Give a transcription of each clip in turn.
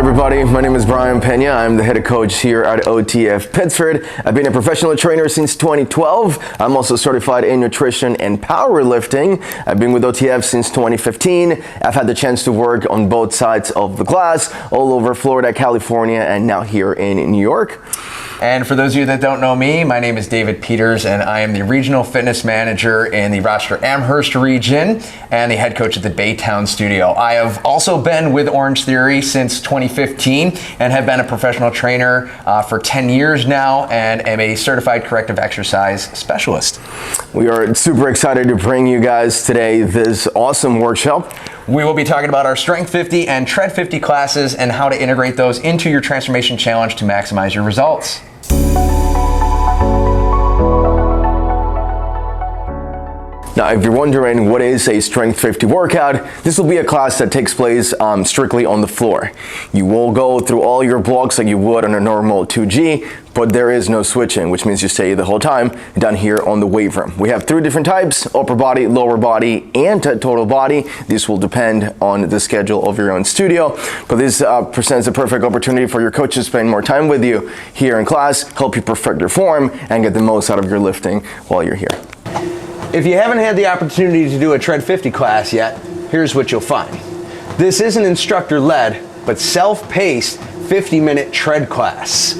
everybody, my name is Bryam. I'm the head coach here at OTF Pittsford. I've been a professional trainer since 2012. I'm also certified in nutrition and powerlifting. I've been with OTF since 2015. I've had the chance to work on both sides of the glass, all over Florida, California, and now here in New York. And for those of you that don't know me, my name is David Peters, and I am the Regional Fitness Manager in the Rochester Amherst region and the head coach at the Baytown studio. I have also been with Orange Theory since 2015 and have been a professional trainer for 10 years now and am a certified corrective exercise specialist. We are super excited to bring you guys today this awesome workshop. We will be talking about our Strength 50 and Tread 50 classes and how to integrate those into your transformation challenge to maximize your results. Now, if you're wondering what is a Strength 50 workout, this will be a class that takes place strictly on the floor. You will go through all your blocks like you would on a normal 2G, but there is no switching, which means you stay the whole time down here on the weight room. We have 3 different types: upper body, lower body, and total body. This will depend on the schedule of your own studio, but this presents a perfect opportunity for your coach to spend more time with you here in class, help you perfect your form, and get the most out of your lifting while you're here. If you haven't had the opportunity to do a Tread 50 class yet, here's what you'll find. This is an instructor-led, but self-paced 50-minute tread class.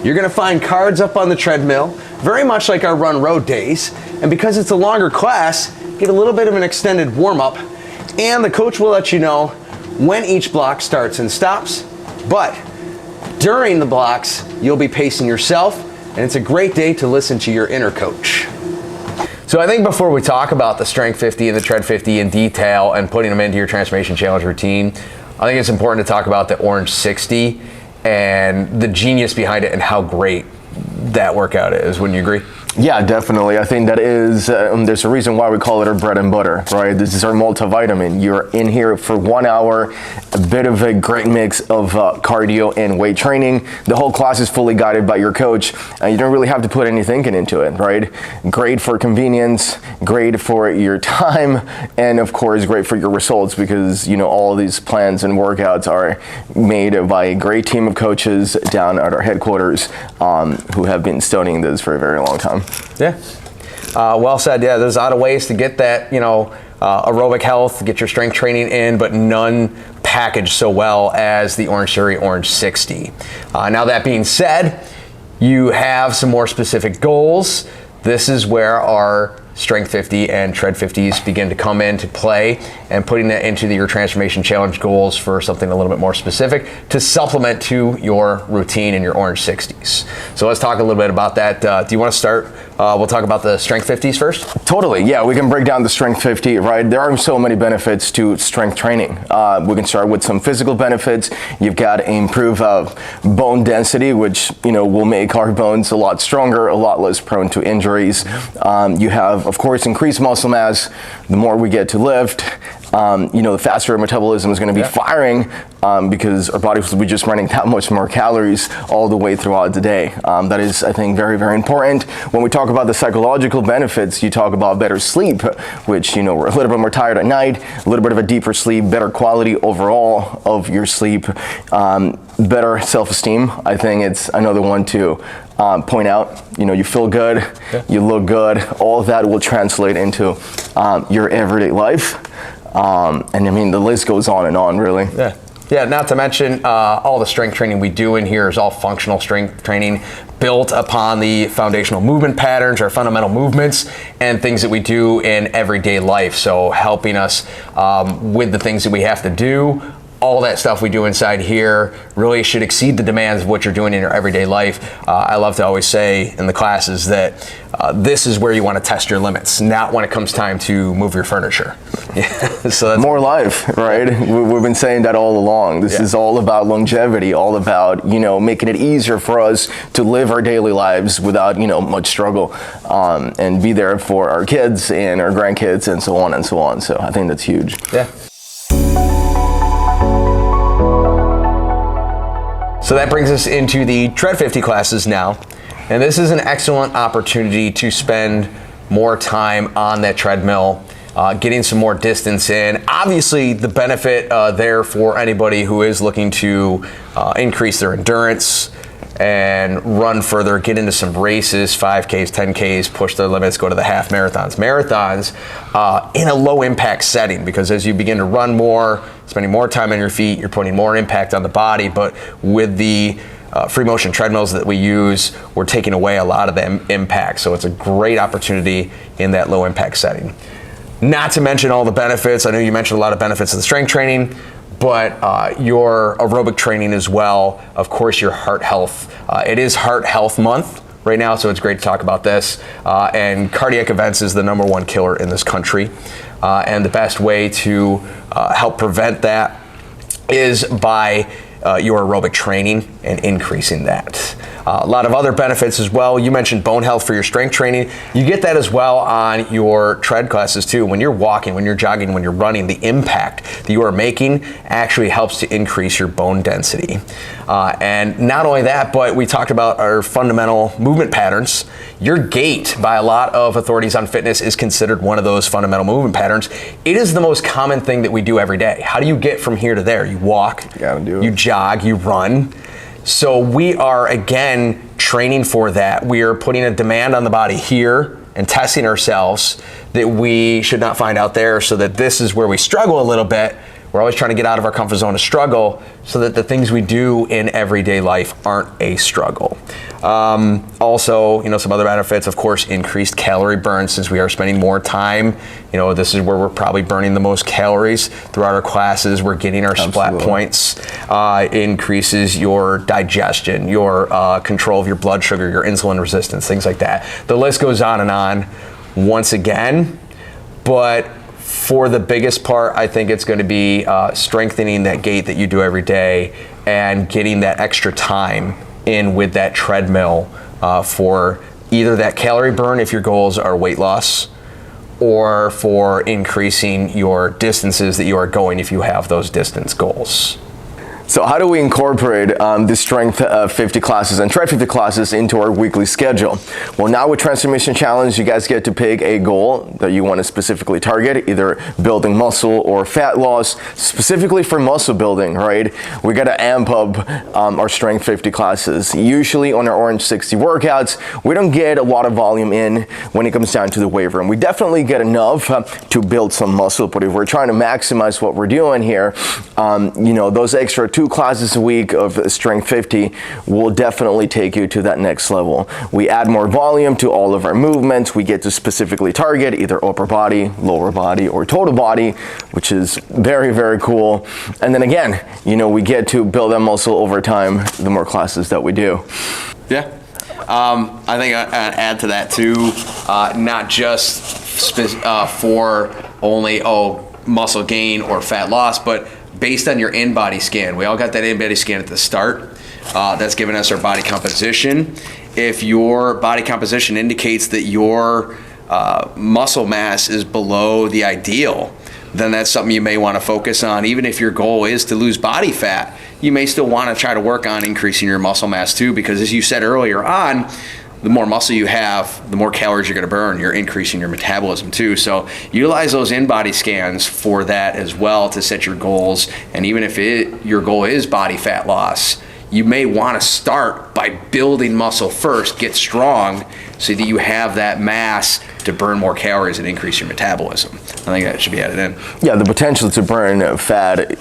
You're gonna find cards up on the treadmill, very much like our Run Road days, and because it's a longer class, get a little bit of an extended warm-up, and the coach will let you know when each block starts and stops, but during the blocks, you'll be pacing yourself, and it's a great day to listen to your inner coach. So I think before we talk about the Strength 50 and the Tread 50 in detail and putting them into your transformation challenge routine, I think it's important to talk about the Orange 60 and the genius behind it and how great that workout is. Wouldn't you agree? Yeah, definitely. I think that is, there's a reason why we call it our bread and butter, right? This is our multivitamin. You're in here for 1 hour, a bit of a great mix of cardio and weight training. The whole class is fully guided by your coach, and you don't really have to put any thinking into it, right? Great for convenience, great for your time, and of course, great for your results because, you know, all of these plans and workouts are made by a great team of coaches down at our headquarters who have been studying this for a very long time. Yeah, well said. Yeah, there's a lot of ways to get that, you know, aerobic health, get your strength training in, but none packaged so well as the Orange Theory Orange 60. Now that being said, you have some more specific goals. This is where our Strength 50 and Tread 50s begin to come into play, and putting that into your transformation challenge goals for something a little bit more specific to supplement to your routine in your Orange 60s. So let's talk a little bit about that. Do you want to start? We'll talk about the Strength 50s first? Totally, yeah, we can break down the Strength 50, right? There are so many benefits to strength training. We can start with some physical benefits. You've got improved bone density, which, you know, will make our bones a lot stronger, a lot less prone to injuries. You have, of course, increased muscle mass. The more we get to lift, you know, the faster our metabolism is going to be firing because our bodies will be just running that much more calories all the way throughout the day. That is, I think, very, very important. When we talk about the psychological benefits, you talk about better sleep, which, you know, we're a little bit more tired at night, a little bit of a deeper sleep, better quality overall of your sleep, better self-esteem. I think it's another one to point out. You know, you feel good, you look good, all of that will translate into your everyday life. And I mean, the list goes on and on, really. Yeah, not to mention all the strength training we do in here is all functional strength training built upon the foundational movement patterns, our fundamental movements, and things that we do in everyday life. So helping us with the things that we have to do. All that stuff we do inside here really should exceed the demands of what you're doing in your everyday life. I love to always say in the classes that this is where you want to test your limits, not when it comes time to move your furniture. So that's more life, right? We've been saying that all along. This is all about longevity, all about, you know, making it easier for us to live our daily lives without, you know, much struggle, and be there for our kids and our grandkids and so on and so on. So I think that's huge. Yeah. So that brings us into the Tread 50 classes now. And this is an excellent opportunity to spend more time on that treadmill, getting some more distance in. Obviously, the benefit there for anybody who is looking to increase their endurance and run further, get into some races, 5Ks, 10Ks, push their limits, go to the half marathons. Marathons in a low impact setting, because as you begin to run more, spending more time on your feet, you're putting more impact on the body. But with the free motion treadmills that we use, we're taking away a lot of the impact. So it's a great opportunity in that low impact setting. Not to mention all the benefits. I know you mentioned a lot of benefits of the strength training, but your aerobic training as well. Of course, your heart health. It is Heart Health Month right now, so it's great to talk about this. And cardiac events is the #1 killer in this country. And the best way to help prevent that is by your aerobic training and increasing that. A lot of other benefits as well. You mentioned bone health for your strength training. You get that as well on your tread classes too. When you're walking, when you're jogging, when you're running, the impact that you are making actually helps to increase your bone density. And not only that, but we talked about our fundamental movement patterns. Your gait, by a lot of authorities on fitness, is considered one of those fundamental movement patterns. It is the most common thing that we do every day. How do you get from here to there? You walk, you jog, you run. So we are, again, training for that. We are putting a demand on the body here and testing ourselves that we should not find out there, so that this is where we struggle a little bit. We're always trying to get out of our comfort zone to struggle, so that the things we do in everyday life aren't a struggle. Also, some other benefits, of course, increased calorie burn, since we are spending more time. This is where we're probably burning the most calories throughout our classes. We're getting our splat points. Increases your digestion, your control of your blood sugar, your insulin resistance, things like that. The list goes on and on once again, but for the biggest part, I think it's going to be strengthening that gait that you do every day and getting that extra time in with that treadmill for either that calorie burn if your goals are weight loss, or for increasing your distances that you are going if you have those distance goals. So how do we incorporate the Strength 50 classes and Tread 50 classes into our weekly schedule? Well, now with Transformation Challenge, you guys get to pick a goal that you want to specifically target, either building muscle or fat loss. Specifically for muscle building, right? We got to amp up our Strength 50 classes. Usually on our Orange 60 workouts, we don't get a lot of volume in when it comes down to the weight room. We definitely get enough to build some muscle, but if we're trying to maximize what we're doing here, those extra 2 classes a week of Strength 50 will definitely take you to that next level. We add more volume to all of our movements. We get to specifically target either upper body, lower body, or total body, which is very, very cool. And then again, we get to build that muscle over time the more classes that we do. Yeah. I think I'd add to that too, not just for only muscle gain or fat loss, but based on your in-body scan. We all got that in-body scan at the start. That's giving us our body composition. If your body composition indicates that your muscle mass is below the ideal, then that's something you may want to focus on. Even if your goal is to lose body fat, you may still want to try to work on increasing your muscle mass too, because as you said earlier on, the more muscle you have, the more calories you're going to burn. You're increasing your metabolism too. So utilize those in-body scans for that as well to set your goals. And even if your goal is body fat loss, you may want to start by building muscle first, get strong, so that you have that mass to burn more calories and increase your metabolism. I think that should be added in. Yeah, the potential to burn fat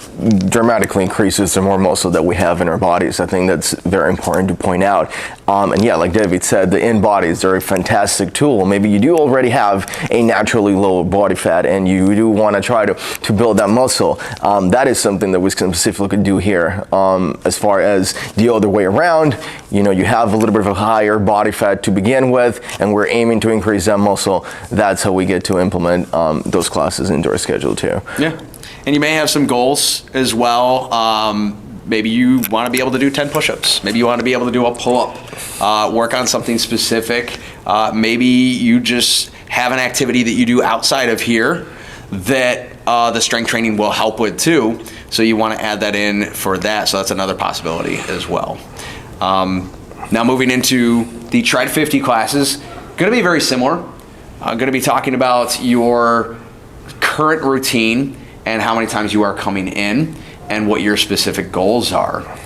dramatically increases the more muscle that we have in our bodies. I think that's very important to point out. And yeah, like David said, the in-bodies are a fantastic tool. Maybe you do already have a naturally low body fat and you do want to try to build that muscle. That is something that we can specifically do here. As far as the other way around, you have a little bit of a higher body fat to begin with, and we're aiming to increase that muscle. That's how we get to implement those classes into our schedule too. Yeah, and you may have some goals as well. Maybe you want to be able to do 10 push-ups. Maybe you want to be able to do a pull-up, work on something specific. Maybe you just have an activity that you do outside of here that the strength training will help with too. So you want to add that in for that. So that's another possibility as well. Now moving into the Tread 50 classes, going to be very similar. I'm going to be talking about your current routine and how many times you are coming in and what your specific goals are.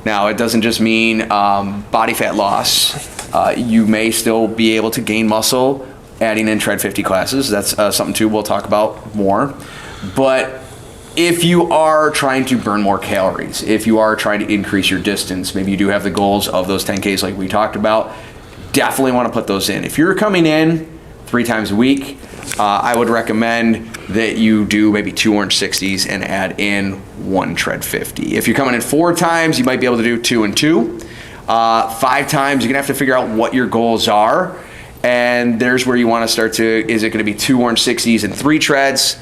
Now, it doesn't just mean body fat loss. You may still be able to gain muscle adding in Tread 50 classes. That's something too we'll talk about more. But if you are trying to burn more calories, if you are trying to increase your distance, maybe you do have the goals of those 10Ks like we talked about, definitely want to put those in. If you're coming in 3 times a week, I would recommend that you do maybe 2 orange 60s and add in 1 Tread 50. If you're coming in 4 times, you might be able to do 2 and 2. 5 times, you're gonna have to figure out what your goals are. And there's where you wanna start to, is it gonna be 2 orange 60s and 3 treads?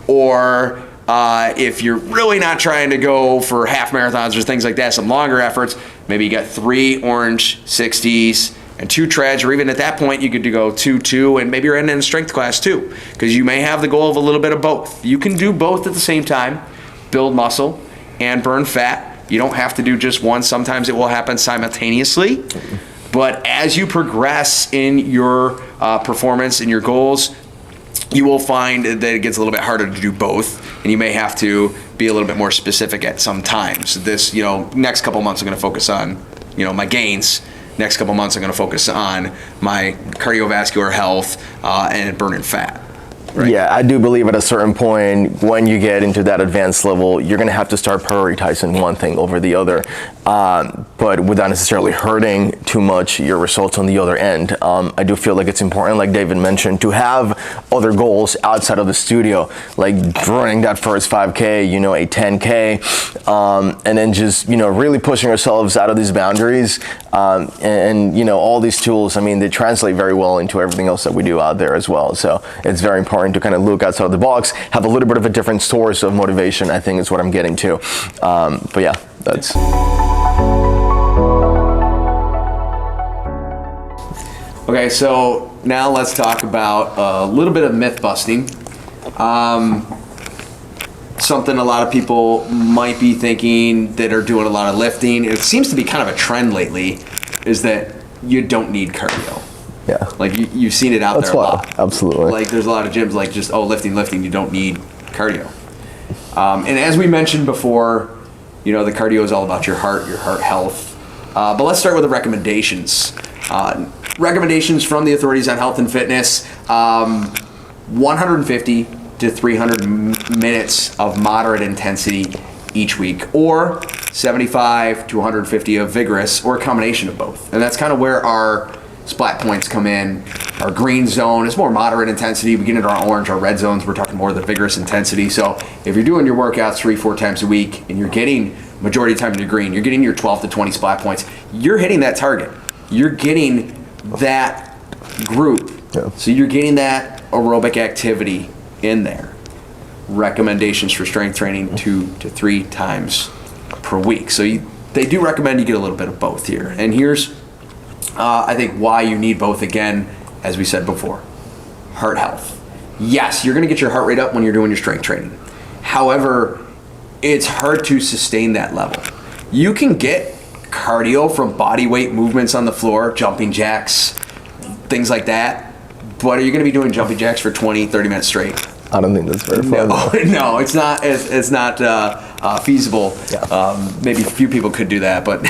Or if you're really not trying to go for half marathons or things like that, some longer efforts, maybe you got 3 orange 60s and 2 treads, or even at that point you could go 2, and maybe you're in a strength class too, because you may have the goal of a little bit of both. You can do both at the same time, build muscle and burn fat. You don't have to do just one. Sometimes it will happen simultaneously, but as you progress in your performance and your goals, you will find that it gets a little bit harder to do both, and you may have to be a little bit more specific at some times. This, next couple months I'm going to focus on, my gains. Next couple months I'm going to focus on my cardiovascular health and burning fat. Right? Yeah, I do believe at a certain point, when you get into that advanced level, you're going to have to start prioritizing one thing over the other, but without necessarily hurting too much your results on the other end. I do feel like it's important, like David mentioned, to have other goals outside of the studio, like running that first 5K, a 10K, and then just, really pushing ourselves out of these boundaries, and all these tools, they translate very well into everything else that we do out there as well. So it's very important to kind of look outside of the box, have a little bit of a different source of motivation, I think is what I'm getting to. But yeah, that's... Okay, so now let's talk about a little bit of myth busting. Something a lot of people might be thinking that are doing a lot of lifting, it seems to be kind of a trend lately, is that you don't need cardio. Yeah. Like you've seen it out That's there a wild. lot. Absolutely. Like there's a lot of gyms like just, lifting, you don't need cardio. And as we mentioned before, the cardio is all about your heart health. But let's start with the recommendations. Recommendations from the authorities on health and fitness, 150 to 300 minutes of moderate intensity each week, or 75 to 150 of vigorous, or a combination of both. And that's kind of where our splat points come in. Our green zone is more moderate intensity. We get into our orange, our red zones, we're talking more of the vigorous intensity. So if you're doing your workouts 3-4 times a week and you're getting majority of the time in your green, you're getting your 12 to 20 splat points, you're hitting that target. You're getting that group. Yeah. So you're getting that aerobic activity in there. Recommendations for strength training 2 to 3 times per week. So they do recommend you get a little bit of both here. And here's I think why you need both, again, as we said before. Heart health. Yes, you're going to get your heart rate up when you're doing your strength training. However, it's hard to sustain that level. You can get cardio from body weight movements on the floor, jumping jacks, things like that, but are you going to be doing jumping jacks for 20, 30 minutes straight? I don't think that's very fun. No, it's not. It's not feasible. Yeah. Maybe a few people could do that, but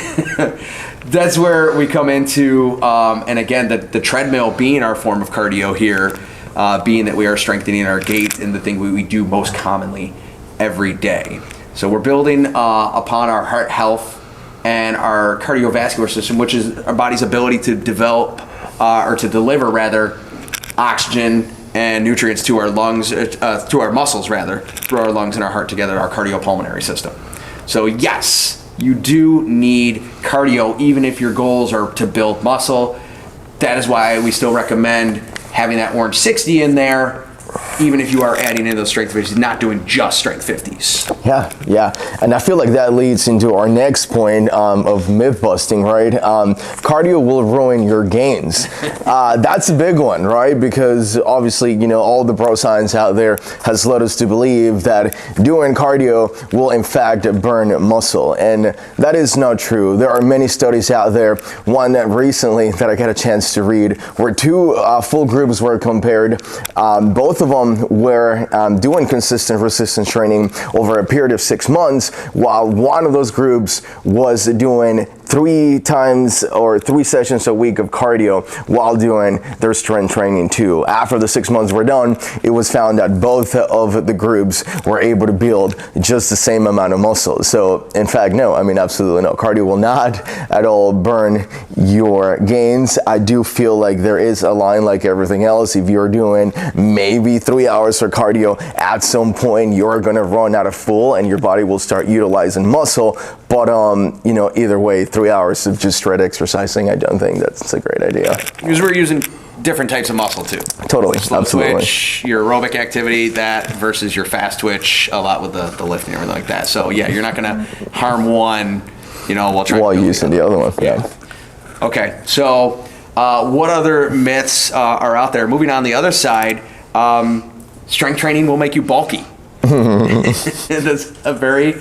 that's where we come into. And again, the treadmill being our form of cardio here, being that we are strengthening our gait and the thing we do most commonly every day. So we're building upon our heart health and our cardiovascular system, which is our body's ability to develop or to deliver rather oxygen and nutrients to our lungs, to our muscles rather, through our lungs and our heart together, our cardiopulmonary system. So yes, you do need cardio even if your goals are to build muscle. That is why we still recommend having that orange 60 in there, even if you are adding in those strength 50s, not doing just strength 50s. Yeah. And I feel like that leads into our next point of myth busting, right? Cardio will ruin your gains. That's a big one, right? Because obviously, all the pro science out there has led us to believe that doing cardio will in fact burn muscle. And that is not true. There are many studies out there. One that recently that I got a chance to read where 2 full groups were compared. Both of them some were doing consistent resistance training over a period of 6 months, while one of those groups was doing 3 sessions a week of cardio while doing their strength training too. After the 6 months were done, it was found that both of the groups were able to build just the same amount of muscle. So in fact, no, I mean, absolutely no. Cardio will not at all burn your gains. I do feel like there is a line like everything else. If you're doing maybe 3 hours of cardio, at some point you're gonna run out of fuel and your body will start utilizing muscle. But you know, either way, 3 hours of just straight exercising, I don't think that's a great idea. Because we're using different types of muscle too. Totally, Slow absolutely. twitch, your aerobic activity, that versus your fast twitch, a lot with the lifting and everything like that. So yeah, you're not gonna harm one, you know, while trying to build using the other one. Yeah. Okay, so what other myths are out there? Moving on the other side, strength training will make you bulky. That's a very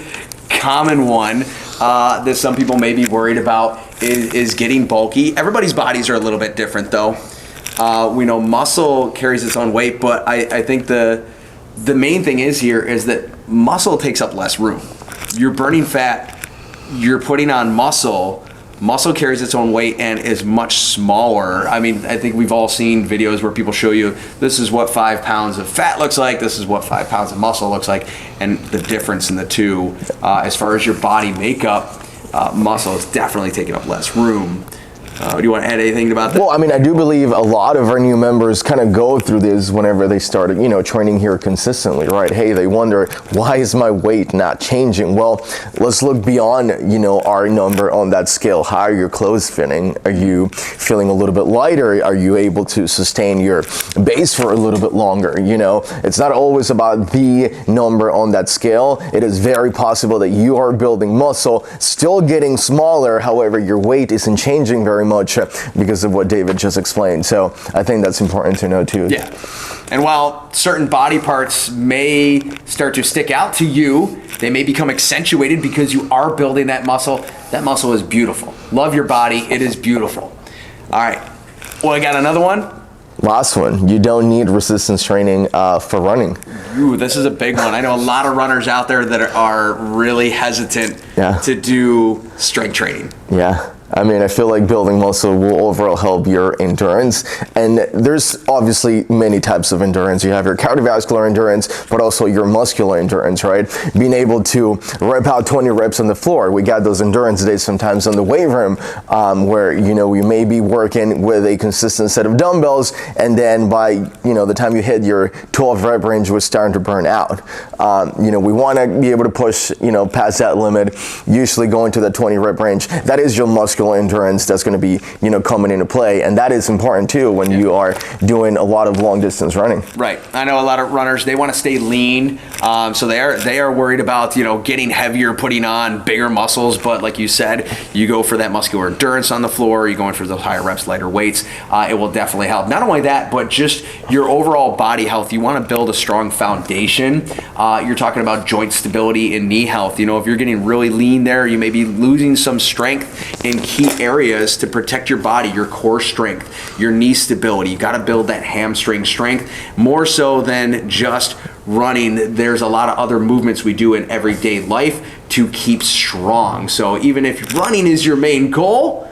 common one that some people may be worried about is getting bulky. Everybody's bodies are a little bit different though. We know muscle carries its own weight, but I think the main thing is that muscle takes up less room. You're burning fat, you're putting on muscle. Muscle carries its own weight and is much smaller. I mean, I think we've all seen videos where people show you, this is what 5 pounds of fat looks like, this is what 5 pounds of muscle looks like, and the difference in the two. As far as your body makeup, muscle is definitely taking up less room. Do you want to add anything about that? Well, I mean, I do believe a lot of our new members kind of go through this whenever they started, you know, training here consistently, right? Hey, they wonder, why is my weight not changing? Well, let's look beyond, you know, our number on that scale. How are your clothes fitting? Are you feeling a little bit lighter? Are you able to sustain your base for a little bit longer? You know, it's not always about the number on that scale. It is very possible that you are building muscle, still getting smaller. However, your weight isn't changing very much because of what David just explained. So I think that's important to know too. Yeah. And while certain body parts may start to stick out to you, they may become accentuated because you are building that muscle. That muscle is beautiful. Love your body. It is beautiful. All right. Well, I got another one. Last one, you don't need resistance training for running. Ooh, this is a big one. I know a lot of runners out there that are really hesitant to do strength training. Yeah. I mean, I feel like building muscle will overall help your endurance. And there's obviously many types of endurance. You have your cardiovascular endurance, but also your muscular endurance, right? Being able to rep out 20 reps on the floor. We got those endurance days sometimes on the weight room where, you know, we may be working with a consistent set of dumbbells, and then by, you know, the time you hit your 12 rep range, we're starting to burn out. You know, we want to be able to push, you know, past that limit, usually going to the 20 rep range. That is your muscular endurance that's going to be, you know, coming into play, and that is important too when you are doing a lot of long distance running. Right. I know a lot of runners, they want to stay lean, so they are worried about, you know, getting heavier, putting on bigger muscles. But like you said, you go for that muscular endurance on the floor, you're going for those higher reps, lighter weights. It will definitely help. Not only that, but just your overall body health. You want to build a strong foundation. You're talking about joint stability and knee health. You know, if you're getting really lean there, you may be losing some strength in key areas to protect your body, your core strength, your knee stability. You got to build that hamstring strength more so than just running. There's a lot of other movements we do in everyday life to keep strong. So even if running is your main goal,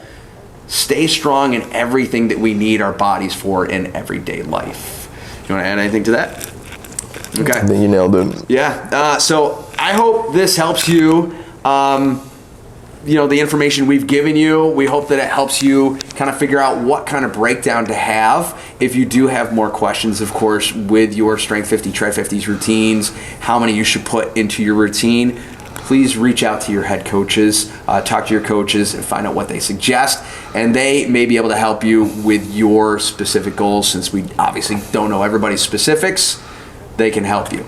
stay strong in everything that we need our bodies for in everyday life. You want to add anything to that? Okay. I think you nailed it. Yeah. So I hope this helps you. You know, the information we've given you, we hope that it helps you kind of figure out what kind of breakdown to have. If you do have more questions, of course, with your Strength 50, Tread 50s routines, how many you should put into your routine, please reach out to your head coaches, talk to your coaches and find out what they suggest. And they may be able to help you with your specific goals. Since we obviously don't know everybody's specifics, they can help you.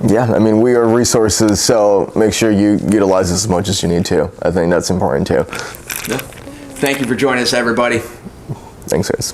Yeah, I mean, we are resources, so make sure you utilize as much as you need to. I think that's important too. Yeah. Thank you for joining us, everybody. Thanks, guys.